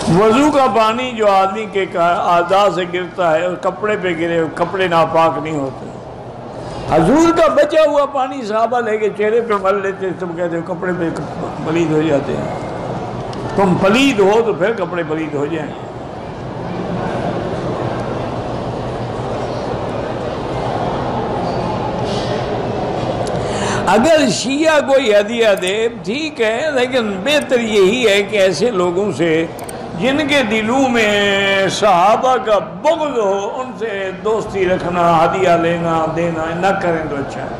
وضو کا پانی جو آدمی کے اعضاء سے گرتا ہے اور کپڑے پہ گرے کپڑے ناپاک نہیں ہوتے. حضور کا بچا ہوا پانی صحابہ لے کے چہرے پہ مل لیتے، تم کہتے ہو کپڑے پہ پلید ہو جاتے ہیں. تم پلید ہو تو پھر کپڑے پلید ہو جائیں. اگر شیعہ کوئی ہدیہ دے ٹھیک ہے، لیکن بہتر یہی ہے کہ ایسے لوگوں سے جن کے دلوں میں صحابہ کا بغض ہو ان سے دوستی رکھنا، ہدیہ لینا دینا نہ کریں تو اچھا ہے.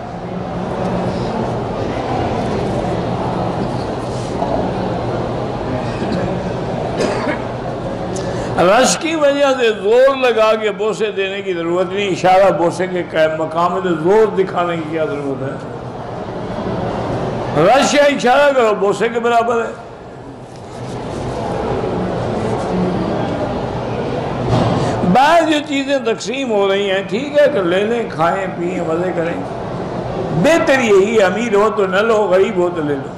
رش کی وجہ سے زور لگا کے بوسے دینے کی ضرورت نہیں. اشارہ بوسے کے مقام میں تو زور دکھانے کی کیا ضرورت ہے؟ رش یا اشارہ کرو بوسے کے برابر ہے. بعض جو چیزیں تقسیم ہو رہی ہیں ٹھیک ہے کہ لے لیں، کھائیں پئیں مزے کریں. بہتر یہی امیر ہو تو نہ لو، غریب ہو تو لے لو.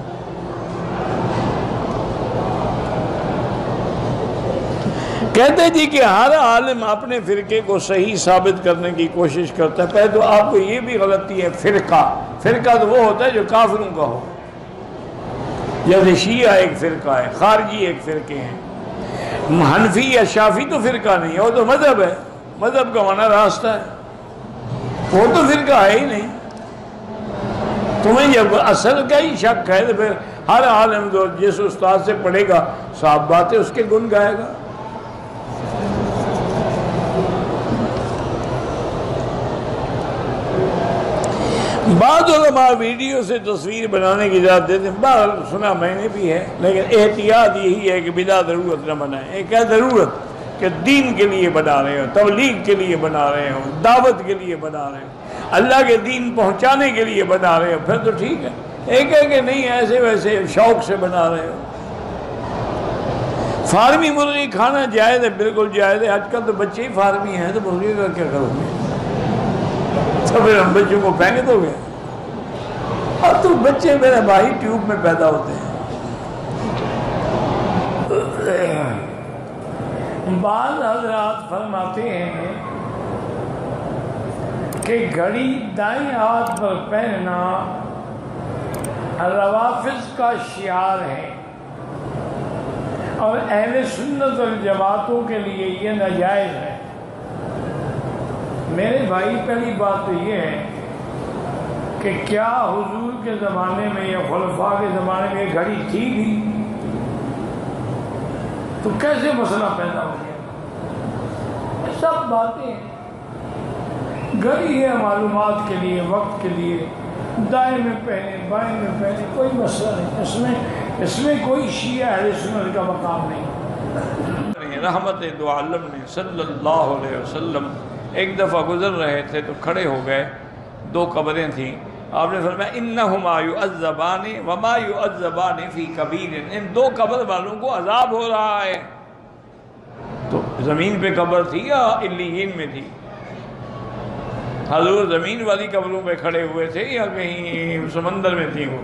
کہتے جی کہ ہر عالم اپنے فرقے کو صحیح ثابت کرنے کی کوشش کرتا ہے. پہلے تو آپ کو یہ بھی غلطی ہے فرقہ تو وہ ہوتا ہے جو کافروں کا ہو. جیسے شیعہ ایک فرقہ ہے، خارجی ایک فرقے ہیں. حنفی یا شافی تو فرقہ نہیں ہے، وہ تو مذہب ہے. مذہب کا معنی راستہ ہے، وہ تو فرقہ ہے ہی نہیں. تمہیں جب اصل کا ہی شک ہے تو پھر ہر عالم جو جس استاد سے پڑھے گا صاف بات ہے اس کے گن گائے گا. بعض علماء ویڈیو سے تصویر بنانے کی اجازت دیتے ہیں. بعض سنا میں نے بھی ہے، لیکن احتیاط یہی ہے کہ بلا ضرورت نہ بنائیں. ایک ہے ضرورت کہ دین کے لیے بنا رہے ہو، تبلیغ کے لیے بنا رہے ہو، دعوت کے لیے بنا رہے ہو، اللہ کے دین پہنچانے کے لیے بنا رہے ہو، پھر تو ٹھیک ہے. ایک ہے کہ نہیں ایسے ویسے شوق سے بنا رہے ہو. فارمی مرغی کھانا جائز ہے، بالکل جائز ہے. آج کل تو بچے ہی فارمی ہیں تو مرغی کا کیا کرو گے؟ تو پھر ہم بچوں کو پھینک دو گے؟ اب تو بچے میرے بھائی ٹیوب میں پیدا ہوتے ہیں. بعض حضرات فرماتے ہیں کہ گھڑی دائیں ہاتھ پر پہننا روافض کا شعار ہے اور اہل سنت والجماعتوں کے لیے یہ ناجائز ہے. میرے بھائی پہلی بات تو یہ ہے کہ کیا حضور کے زمانے میں یا خلفاء کے زمانے میں یہ گھڑی تھی بھی؟ تو کیسے مسئلہ پیدا ہو گیا؟ یہ سب باتیں ہیں. گھڑی ہے معلومات کے لیے، وقت کے لیے، دائیں میں پہنے بائیں میں پہنے کوئی مسئلہ نہیں. اس میں کوئی شیعہ اہل سنت کا مقام نہیں. رحمت دو عالم نے صلی اللہ علیہ وسلم ایک دفعہ گزر رہے تھے تو کھڑے ہو گئے. دو قبریں تھیں. آپ نے فرمایا انہما یعذبان وما یعذبان فی کبیر، ان دو قبر والوں کو عذاب ہو رہا ہے. تو زمین پہ قبر تھی یا علیین میں تھی؟ حضور زمین والی قبروں پہ کھڑے ہوئے تھے یا کہیں سمندر میں تھی وہ؟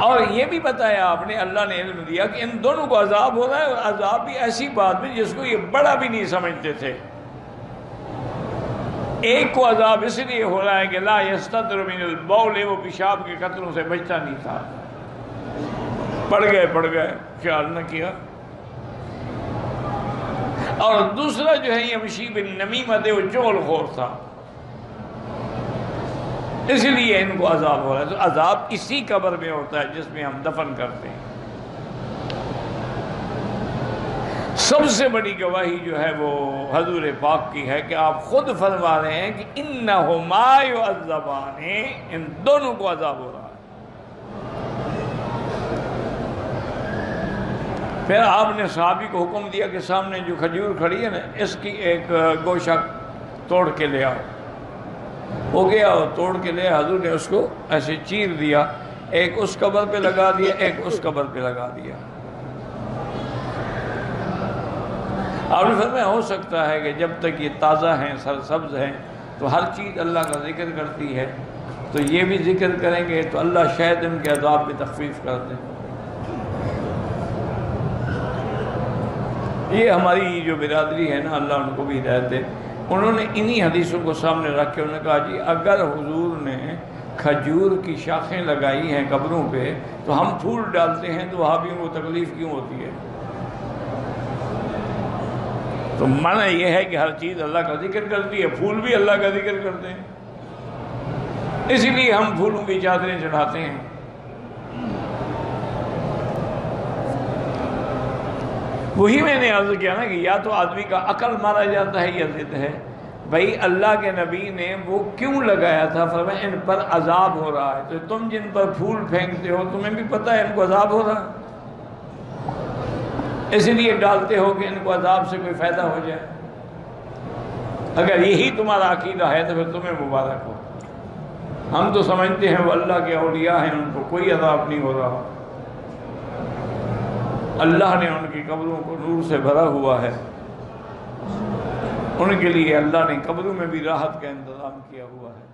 اور یہ بھی بتایا آپ نے، اللہ نے علم دیا کہ ان دونوں کو عذاب ہو رہا ہے، اور عذاب بھی ایسی بات میں جس کو یہ بڑا بھی نہیں سمجھتے تھے. ایک کو عذاب اس لیے ہو رہا ہے کہ لا یستتر من البول، وہ پیشاب کے قطروں سے بچتا نہیں تھا. پڑ گئے خیال نہ کیا. اور دوسرا جو ہے یمشی بالنمیمۃ، وہ چغل خور تھا، اس لیے ان کو عذاب ہو رہا ہے. تو عذاب اسی قبر میں ہوتا ہے جس میں ہم دفن کرتے ہیں. سب سے بڑی گواہی جو ہے وہ حضور پاک کی ہے کہ آپ خود فرما رہے ہیں کہ انہما یعذبان، ان دونوں کو عذاب ہو رہا ہے. پھر آپ نے صحابی کو حکم دیا کہ سامنے جو کھجور کھڑی ہے نا، اس کی ایک گوشہ توڑ کے لے آؤ. وہ گیا اور توڑ کے لے. حضور نے اس کو ایسے چیر دیا، ایک اس قبر پہ لگا دیا، ایک اس قبر پہ لگا دیا. آپ نے فرمایا ہو سکتا ہے کہ جب تک یہ تازہ ہیں، سرسبز ہیں، تو ہر چیز اللہ کا ذکر کرتی ہے، تو یہ بھی ذکر کریں گے تو اللہ شاید ان کے عذاب میں تخفیف کر دیں. یہ ہماری جو برادری ہے نا، اللہ ان کو بھی ہدایت دے، انہوں نے انہی حدیثوں کو سامنے رکھ کے انہوں نے کہا جی اگر حضور نے کھجور کی شاخیں لگائی ہیں قبروں پہ تو ہم پھول ڈالتے ہیں تو وہابیوں کو تکلیف کیوں ہوتی ہے؟ تو معنی یہ ہے کہ ہر چیز اللہ کا ذکر کرتی ہے، پھول بھی اللہ کا ذکر کرتے ہیں، اسی لیے ہم پھولوں کی چادریں چڑھاتے ہیں۔ وہی میں نے عرض کیا نا کہ یا تو آدمی کا عقل مارا جاتا ہے یا ضد ہے۔ بھائی اللہ کے نبی نے وہ کیوں لگایا تھا؟ فرمایا ان پر عذاب ہو رہا ہے، تو تم جن پر پھول پھینکتے ہو تمہیں بھی پتہ ہے ان کو عذاب ہو رہا ہے، اسی لیے ڈالتے ہو کہ ان کو عذاب سے کوئی فائدہ ہو جائے۔ اگر یہی تمہارا عقیدہ ہے تو پھر تمہیں مبارک ہو۔ ہم تو سمجھتے ہیں وہ اللہ کے اولیاء ہیں، ان کو کوئی عذاب نہیں ہو رہا، اللہ نے ان کی قبروں کو نور سے بھرا ہوا ہے، ان کے لیے اللہ نے قبروں میں بھی راحت کا انتظام کیا ہوا ہے۔